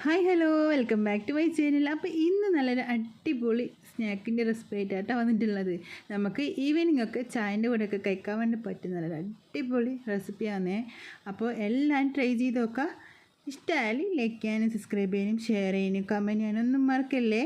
Hi hello welcome back to my channel. അപ്പോൾ ഇന്ന് നല്ലൊരു അടിപൊളി സ്നാക്കിൻ്റെ റെസിപ്പി ആയിട്ടാണ് വന്നിട്ടുള്ളത്. നമുക്ക് ഈവനിങ് ഒക്കെ ചായൻ്റെ കൂടെയൊക്കെ കഴിക്കാൻ വേണ്ടി പറ്റുന്ന നല്ലൊരു അടിപൊളി റെസിപ്പിയാണ്. അപ്പോൾ എല്ലാം ട്രൈ ചെയ്ത് നോക്കാം. ഇഷ്ടമായാൽ ലൈക്ക് ചെയ്യാനും സബ്സ്ക്രൈബ് ചെയ്യാനും ഷെയർ ചെയ്യാനും കമൻറ്റ് ചെയ്യാനും ഒന്നും മറക്കല്ലേ.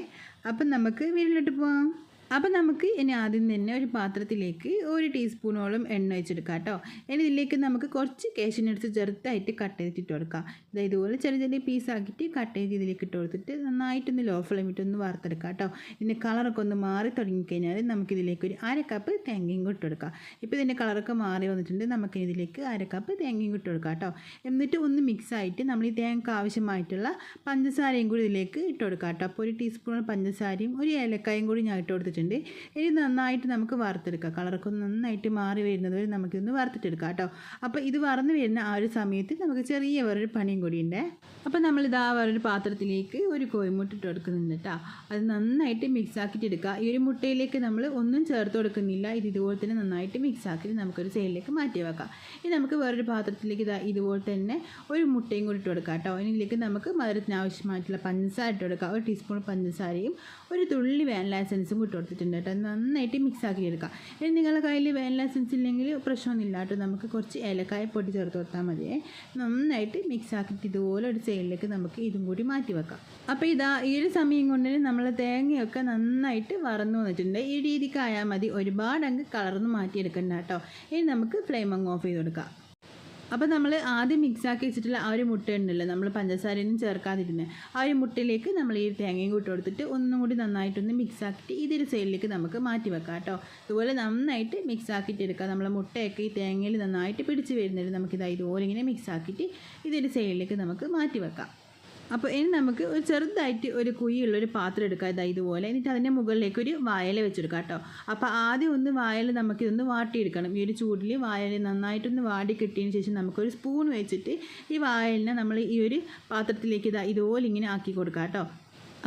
അപ്പം നമുക്ക് വീട്ടിലോട്ട് പോകാം. അപ്പോൾ നമുക്ക് ഇനി ആദ്യം തന്നെ ഒരു പാത്രത്തിലേക്ക് 1 ടീസ്പൂണോളം എണ്ണ വെച്ചെടുക്കാം കേട്ടോ. ഇനി ഇതിലേക്ക് നമുക്ക് കുറച്ച് കാഷ്യൂനട്ട്സ് ചെറുതായിട്ട് കട്ട് ചെയ്തിട്ട് കൊടുക്കാം. ഇതുപോലെ ചെറിയ ചെറിയ പീസാക്കിയിട്ട് കട്ട് ചെയ്ത് ഇതിലേക്ക് ഇട്ട് കൊടുത്തിട്ട് നന്നായിട്ടൊന്ന് ലോ ഫ്ലെയിമിട്ടൊന്ന് വറുത്തെടുക്കാം കേട്ടോ. ഇതിൻ്റെ കളറൊക്കെ ഒന്ന് മാറി തുടങ്ങിക്കഴിഞ്ഞാൽ നമുക്കിതിലേക്ക് ഒരു 1/2 കപ്പ് തേങ്ങയും ഇട്ട് കൊടുക്കാം. ഇപ്പോൾ ഇതിൻ്റെ കളറൊക്കെ മാറി വന്നിട്ടുണ്ട്. നമുക്ക് ഇതിലേക്ക് 1/2 കപ്പ് തേങ്ങയും ഇട്ട് കൊടുക്കാം കേട്ടോ. എന്നിട്ട് ഒന്ന് മിക്സായിട്ട് നമ്മൾ ഈ തേങ്ങയ്ക്ക് ആവശ്യമായിട്ടുള്ള പഞ്ചസാരയും കൂടി ഇതിലേക്ക് ഇട്ട് കൊടുക്കാം കേട്ടോ. അപ്പോൾ 1 ടീസ്പൂൺ പഞ്ചസാരയും 1 ഏലക്കായും കൂടി ഞാൻ ഇട്ട് കൊടുത്തിട്ടുണ്ട്. ഇനി നന്നായിട്ട് നമുക്ക് വറുത്തെടുക്കാം. കളറൊക്കെ ഒന്ന് നന്നായിട്ട് മാറി വരുന്നത് വരെ നമുക്കിതൊന്ന് വറുത്തിട്ടെടുക്കാം കേട്ടോ. അപ്പോൾ ഇത് വറന്ന് വരുന്ന ആ ഒരു സമയത്ത് നമുക്ക് ചെറിയ വേറൊരു പണിയും കൂടിയുണ്ട്. അപ്പോൾ നമ്മളിതാ വേറൊരു പാത്രത്തിലേക്ക് ഒരു കോഴിമുട്ട ഇട്ട് കൊടുക്കുന്നുണ്ട് കേട്ടോ. അത് നന്നായിട്ട് മിക്സ് ആക്കിയിട്ട് എടുക്കുക. ഈ ഒരു മുട്ടയിലേക്ക് നമ്മൾ ഒന്നും ചേർത്ത് കൊടുക്കുന്നില്ല. ഇതുപോലെ തന്നെ നന്നായിട്ട് മിക്സ് ആക്കിയിട്ട് നമുക്കൊരു സൈഡിലേക്ക് മാറ്റി വെക്കാം. ഇനി നമുക്ക് വേറൊരു പാത്രത്തിലേക്ക് ഇതുപോലെ തന്നെ ഒരു മുട്ടയും കൂടി ഇട്ട് കൊടുക്കാം കേട്ടോ. ഇതിലേക്ക് നമുക്ക് മധുരത്തിന് ആവശ്യമായിട്ടുള്ള പഞ്ചസാര ഇട്ട് കൊടുക്കാം. 1 ടീസ്പൂൺ പഞ്ചസാരയും ഒരു തുള്ളി വാനില എസൻസും ഇട്ട് കൊടുത്തിട്ടുണ്ട് കേട്ടോ. നന്നായിട്ട് മിക്സ് ആക്കി എടുക്കാം. ഇനി നിങ്ങളുടെ കയ്യിൽ വാനില എസൻസ് ഇല്ലെങ്കിൽ പ്രശ്നമൊന്നുമില്ല കേട്ടോ. നമുക്ക് കുറച്ച് ഏലക്കായ പൊടി ചേർത്ത് കൊടുത്താൽ മതിയേ. നന്നായിട്ട് മിക്സ് ആക്കിയിട്ട് ഇതുപോലെ ഒരു സൈഡിലേക്ക് നമുക്ക് ഇതും കൂടി മാറ്റി വെക്കാം. അപ്പോൾ ഈ ഒരു സമയം കൊണ്ട് നമ്മൾ തേങ്ങയൊക്കെ നന്നായിട്ട് വറന്നു വന്നിട്ടുണ്ട്. ഈ രീതിക്ക് ആയാൽ മതി. ഒരുപാട് അങ്ങ് കളർന്ന് മാറ്റിയെടുക്കണ്ട കേട്ടോ. ഇനി നമുക്ക് ഫ്ലെയിം അങ്ങ് ഓഫ് ചെയ്ത് കൊടുക്കാം. അപ്പോൾ നമ്മൾ ആദ്യം മിക്സാക്കി വെച്ചിട്ടുള്ള ആ ഒരു മുട്ട ഉണ്ടല്ലോ, നമ്മൾ പഞ്ചസാരയൊന്നും ചേർക്കാതിരുന്നത്, ആ ഒരു മുട്ടയിലേക്ക് നമ്മൾ ഈ തേങ്ങയും കൂട്ടി കൊടുത്തിട്ട് ഒന്നും കൂടി നന്നായിട്ടൊന്ന് മിക്സാക്കിയിട്ട് ഇതൊരു സൈഡിലേക്ക് നമുക്ക് മാറ്റി വെക്കാം കേട്ടോ. ഇതുപോലെ നന്നായിട്ട് മിക്സാക്കിയിട്ട് എടുക്കാം. നമ്മളെ മുട്ടയൊക്കെ ഈ തേങ്ങയിൽ നന്നായിട്ട് പിടിച്ച് വരുന്നുണ്ട്. ഇതുപോലെ ഇങ്ങനെ മിക്സാക്കിയിട്ട് ഇതൊരു സൈഡിലേക്ക് നമുക്ക് മാറ്റി വെക്കാം. അപ്പോൾ ഇനി നമുക്ക് ഒരു ചെറുതായിട്ട് ഒരു കുഴിയുള്ളൊരു പാത്രം എടുക്കാം. ഇതുപോലെ. എന്നിട്ട് അതിൻ്റെ മുകളിലേക്ക് ഒരു വാഴയില വെച്ചെടുക്കാം കേട്ടോ. അപ്പോൾ ആദ്യം ഒന്ന് വാഴയില നമുക്കിതൊന്ന് വാട്ടിയെടുക്കണം. ഈ ഒരു ചൂടിൽ വാഴയില നന്നായിട്ടൊന്ന് വാടി കിട്ടിയതിന് ശേഷം നമുക്കൊരു സ്പൂൺ വെച്ചിട്ട് ഈ വാഴയിലിനെ നമ്മൾ ഈ ഒരു പാത്രത്തിലേക്ക് ഇതുപോലെ ഇങ്ങനെ ആക്കി കൊടുക്കാം കേട്ടോ.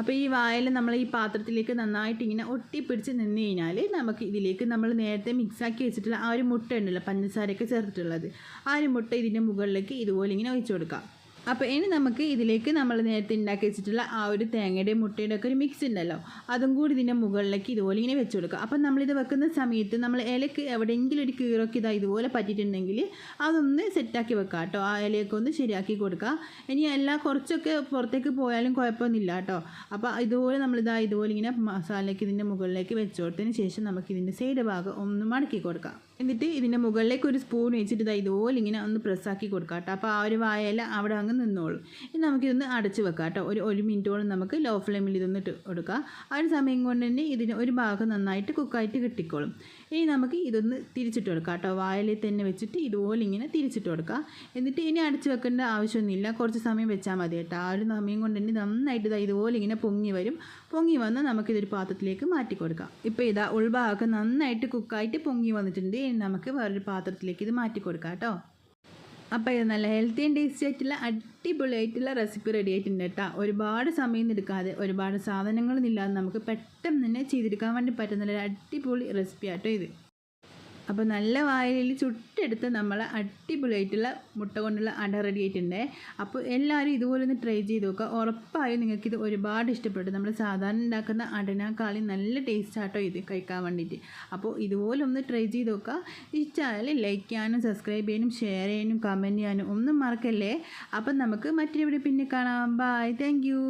അപ്പോൾ ഈ വാഴയില നമ്മൾ ഈ പാത്രത്തിലേക്ക് നന്നായിട്ട് ഇങ്ങനെ ഒട്ടിപ്പിടിച്ച് നിന്ന് കഴിഞ്ഞാൽ നമുക്ക് ഇതിലേക്ക് നമ്മൾ നേരത്തെ മിക്സാക്കി വെച്ചിട്ടുള്ള ആ ഒരു മുട്ട ഉണ്ടല്ലോ, പഞ്ചസാരയൊക്കെ ചേർത്തിട്ടുള്ളത്, ആ ഒരു മുട്ട ഇതിൻ്റെ മുകളിലേക്ക് ഇതുപോലെ ഇങ്ങനെ ഒഴിച്ചു കൊടുക്കാം. അപ്പോൾ ഇനി നമുക്ക് ഇതിലേക്ക് നമ്മൾ നേരത്തെ ഉണ്ടാക്കി വെച്ചിട്ടുള്ള ആ ഒരു തേങ്ങയുടെയും മുട്ടയുടെ ഒക്കെ ഒരു മിക്സ് ഉണ്ടല്ലോ, അതും കൂടി ഇതിൻ്റെ മുകളിലേക്ക് ഇതുപോലെ ഇങ്ങനെ വെച്ച് കൊടുക്കുക. അപ്പം നമ്മളിത് വെക്കുന്ന സമയത്ത് നമ്മൾ ഇലക്ക് എവിടെയെങ്കിലും ഒരു കീറൊക്കെ ഇതുപോലെ പറ്റിയിട്ടുണ്ടെങ്കിൽ അതൊന്ന് സെറ്റാക്കി വെക്കുക കേട്ടോ. ആ ഇലയൊക്കെ ഒന്ന് ശരിയാക്കി കൊടുക്കുക. ഇനി എല്ലാം കുറച്ചൊക്കെ പുറത്തേക്ക് പോയാലും കുഴപ്പമൊന്നുമില്ല കേട്ടോ. അപ്പോൾ ഇതുപോലെ ഇതുപോലെ ഇങ്ങനെ മസാലയ്ക്ക് ഇതിൻ്റെ മുകളിലേക്ക് വെച്ച് കൊടുത്തതിന് ശേഷം നമുക്ക് ഇതിൻ്റെ സൈഡ് ഭാഗം ഒന്ന് മടക്കി കൊടുക്കാം. എന്നിട്ട് ഇതിൻ്റെ മുകളിലേക്ക് ഒരു സ്പൂൺ വെച്ചിട്ട് ഇതുപോലെ ഇങ്ങനെ ഒന്ന് പ്രസ്സാക്കി കൊടുക്കാം കേട്ടോ. അപ്പോൾ ആ ഒരു വാഴയില അവിടെ അങ്ങ് നിന്നോളും. ഇനി നമുക്കിതൊന്ന് അടച്ച് വെക്കാം കേട്ടോ. ഒരു മിനിറ്റോളം നമുക്ക് ലോ ഫ്ലെയിമിൽ ഇതൊന്ന് ഇട്ട് കൊടുക്കാം. ആ ഒരു സമയം കൊണ്ട് തന്നെ ഇതിന് ഒരു ഭാഗം നന്നായിട്ട് കുക്കായിട്ട് കിട്ടിക്കോളും. ഇനി നമുക്ക് ഇതൊന്ന് തിരിച്ചിട്ട് കൊടുക്കാം കേട്ടോ. വാഴയില തന്നെ വെച്ചിട്ട് ഇതുപോലെ ഇങ്ങനെ തിരിച്ചിട്ട് കൊടുക്കാം. എന്നിട്ട് ഇനി അടച്ച് വെക്കേണ്ട ആവശ്യമൊന്നുമില്ല. കുറച്ച് സമയം വെച്ചാൽ മതി കേട്ടോ. ആ ഒരു സമയം കൊണ്ട് തന്നെ നന്നായിട്ട് ഇതുപോലെ ഇങ്ങനെ പൊങ്ങി വരും. പൊങ്ങി വന്ന് നമുക്കിതൊരു പാത്രത്തിലേക്ക് മാറ്റി കൊടുക്കാം. ഇപ്പോൾ ഉൾഭാഗമൊക്കെ നന്നായിട്ട് കുക്കായിട്ട് പൊങ്ങി വന്നിട്ടുണ്ട്. നമുക്ക് വേറൊരു പാത്രത്തിലേക്ക് ഇത് മാറ്റി കൊടുക്കാം കേട്ടോ. അപ്പോൾ ഇത് നല്ല ഹെൽത്തി ആൻഡ് ടേസ്റ്റി ആയിട്ടുള്ള അടിപൊളിയായിട്ടുള്ള റെസിപ്പി റെഡി ആയിട്ടുണ്ട് കേട്ടോ. ഒരുപാട് സമയം എടുക്കാതെ ഒരുപാട് സാധനങ്ങളൊന്നും ഇല്ലാതെ നമുക്ക് പെട്ടെന്ന് തന്നെ ചെയ്തെടുക്കാൻ വേണ്ടി പറ്റുന്ന ഒരു അടിപൊളി റെസിപ്പി ആട്ടോ ഇത്. അപ്പോൾ നല്ല വാഴയിൽ ചുട്ടെടുത്ത് നമ്മൾ അടിപൊളിയായിട്ടുള്ള മുട്ട കൊണ്ടുള്ള അട റെഡി ആയിട്ടുണ്ട്. അപ്പോൾ എല്ലാവരും ഇതുപോലെ ഒന്ന് ട്രൈ ചെയ്ത് നോക്കുക. ഉറപ്പായും നിങ്ങൾക്കിത് ഒരുപാട് ഇഷ്ടപ്പെട്ടു. നമ്മൾ സാധാരണ ഉണ്ടാക്കുന്ന അടനേക്കാളും നല്ല ടേസ്റ്റ് ആട്ടോ ഇത് കഴിക്കാൻ വേണ്ടിയിട്ട്. അപ്പോൾ ഇതുപോലെ ഒന്ന് ട്രൈ ചെയ്ത് നോക്കുക. ഇഷ്ടമായാൽ ലൈക്ക് ചെയ്യാനും സബ്സ്ക്രൈബ് ചെയ്യാനും ഷെയർ ചെയ്യാനും കമൻറ്റ് ചെയ്യാനും ഒന്നും മറക്കല്ലേ. അപ്പം നമുക്ക് മറ്റൊരു വീഡിയോ പിന്നെ കാണാം. ബൈ. Thank you.